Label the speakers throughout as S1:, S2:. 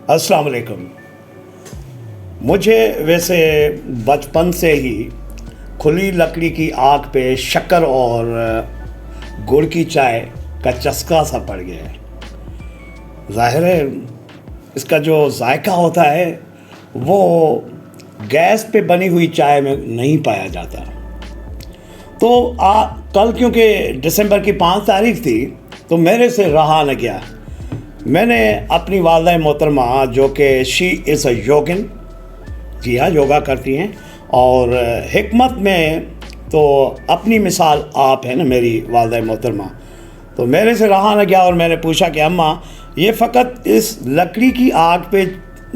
S1: अस्सलाम वालेकुम। मुझे वैसे बचपन से ही खुली लकड़ी की आग पे शक्कर और गुड़ की चाय का चस्का सा पड़ गया है। ज़ाहिर है इसका जो जायका होता है वो गैस पे बनी हुई चाय में नहीं पाया जाता। तो कल क्योंकि दिसंबर की 5 तारीख थी तो मेरे से रहा न गया। मैंने अपनी वालिदा मोहतरमा जो कि शी इज़ अ योगिन, जी हाँ योगा करती हैं, और हिकमत में तो अपनी मिसाल आप हैं ना मेरी वालिदा मोहतरमा। तो मेरे से रहा न गया और मैंने पूछा कि अम्मा ये फ़कत इस लकड़ी की आग पे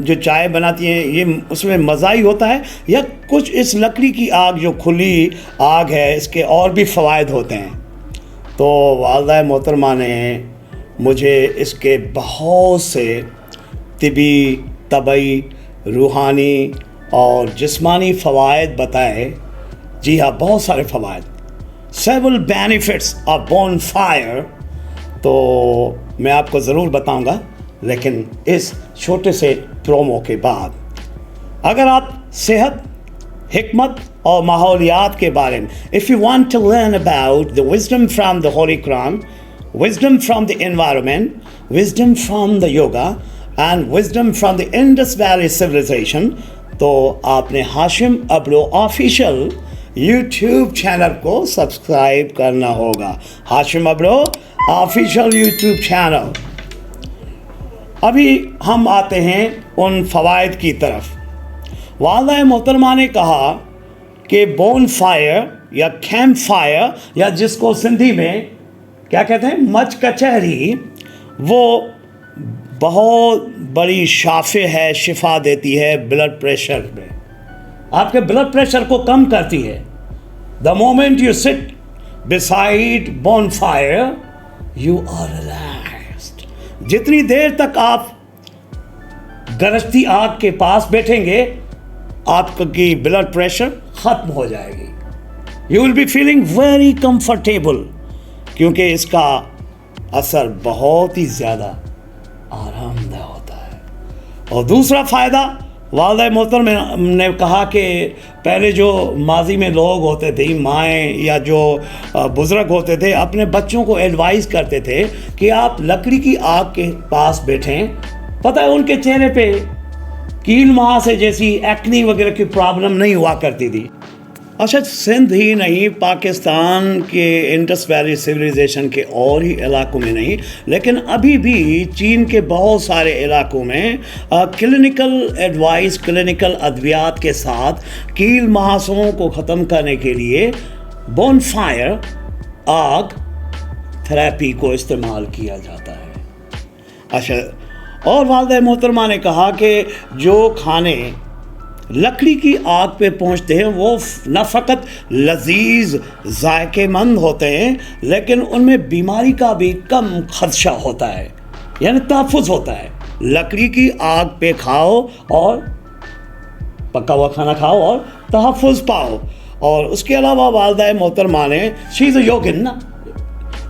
S1: जो चाय बनाती हैं ये उसमें मज़ा ही होता है या कुछ इस लकड़ी की आग जो खुली आग है इसके और भी फ़वाइद होते हैं? तो वालिदा मोहतरमा ने मुझे इसके बहुत से तिबी, तबई, रूहानी और जिस्मानी फ़वाइद बताए। जी हाँ, बहुत सारे फ़वाइद, सेवरल बेनिफिट्स ऑफ बोनफायर। तो मैं आपको ज़रूर बताऊंगा, लेकिन इस छोटे से प्रोमो के बाद। अगर आप सेहत, हिकमत और माहौलियात के बारे में, if you want to learn about the wisdom from the holy Quran, wisdom from the environment, wisdom from the yoga and wisdom from the Indus Valley civilization, तो आपने Hashim Abro official YouTube channel को सब्सक्राइब करना होगा। Hashim Abro official YouTube channel. अभी हम आते हैं उन फ़वाइद की तरफ। वालिदा मोहतरमा ने कहा कि बोन फायर या कैंप फायर या जिसको सिंधी में क्या कहते हैं, मच कचहरी, वो बहुत बड़ी शाफ़े है, शिफा देती है ब्लड प्रेशर में। आपके ब्लड प्रेशर को कम करती है। The moment you sit beside bonfire you are relaxed. जितनी देर तक आप गरजती आग के पास बैठेंगे आपकी ब्लड प्रेशर ख़त्म हो जाएगी। You will be feeling very comfortable, क्योंकि इसका असर बहुत ही ज़्यादा आरामदेह होता है। और दूसरा फ़ायदा, वालिदा मोहतरमा ने कहा कि पहले जो माजी में लोग होते थे, माएँ या जो बुज़ुर्ग होते थे, अपने बच्चों को एडवाइस करते थे कि आप लकड़ी की आग के पास बैठें। पता है उनके चेहरे पे कील महासे जैसी एक्नी वगैरह की प्रॉब्लम नहीं हुआ करती थी। अच्छा, सिंध ही नहीं, पाकिस्तान के इंडस वैली सिविलाइजेशन के और ही इलाकों में नहीं, लेकिन अभी भी चीन के बहुत सारे इलाकों में क्लिनिकल एडवाइस, क्लिनिकल अद्वियात के साथ कील महासों को ख़त्म करने के लिए बोनफायर, आग थेरेपी को इस्तेमाल किया जाता है। अच्छा, और वालिदा मोहतरमा ने कहा कि जो खाने लकड़ी की आग पे पहुंचते हैं वो न फ़कत लजीज जायकेमंद होते हैं, लेकिन उनमें बीमारी का भी कम खदशा होता है, यानी तहफ़्फ़ुज़ होता है। लकड़ी की आग पे खाओ और पका हुआ खाना खाओ और तहफ़्फ़ुज़ पाओ। और उसके अलावा वालिदा मोहतरमा ने, शी इज़ अ योगिन ना,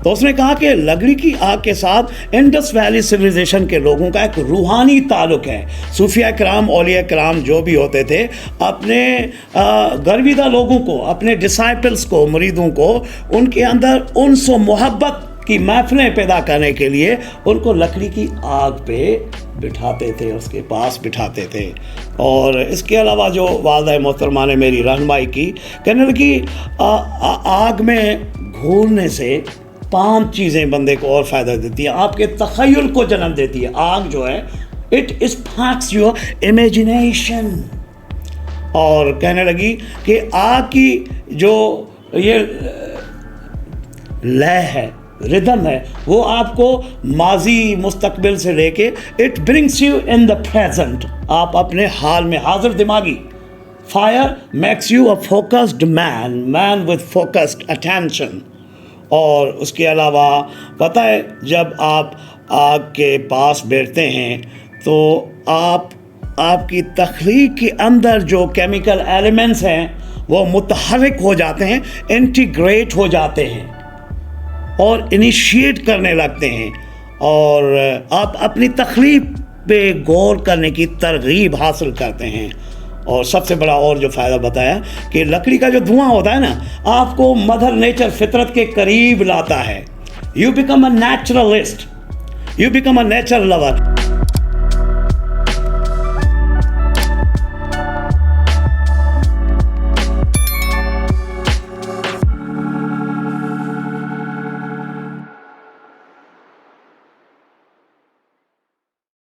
S1: तो उसने कहा कि लकड़ी की आग के साथ इंडस वैली सिविलाइजेशन के लोगों का एक रूहानी ताल्लुक़ है। सूफिया कराम, औलिया कराम जो भी होते थे, अपने गर्विदा लोगों को, अपने डिसाइपल्स को, मुरीदों को, उनके अंदर उन्स व मोहब्बत की महफ़िलें पैदा करने के लिए उनको लकड़ी की आग पे बिठाते थे, उसके पास बिठाते थे। और इसके अलावा जो वालिदा मोहतरमा ने मेरी रहनुमाई की, कहने लगी आग में घूरने से 5 चीज़ें बंदे को और फ़ायदा देती है, आपके तख़य्युल को जन्म देती है। आग जो है इट स्पार्क्स योर इमेजिनेशन। और कहने लगी कि आग की जो ये लय है, रिदम है, वो आपको माजी मुस्तकबिल से लेके it brings you in the present. आप अपने हाल में हाजिर दिमागी। Fire makes you a focused man with focused attention. और उसके अलावा पता है जब आप आग के पास बैठते हैं तो आपकी तख्लीक के अंदर जो केमिकल एलिमेंट्स हैं वो मुतहर्रिक हो जाते हैं, इंटीग्रेट हो जाते हैं और इनिशिएट करने लगते हैं और आप अपनी तख्लीक पे गौर करने की तरगीब हासिल करते हैं। और सबसे बड़ा और जो फ़ायदा बताया कि लकड़ी का जो धुआं होता है ना, आपको मदर नेचर फितरत के करीब लाता है। You become a naturalist, you become a nature lover.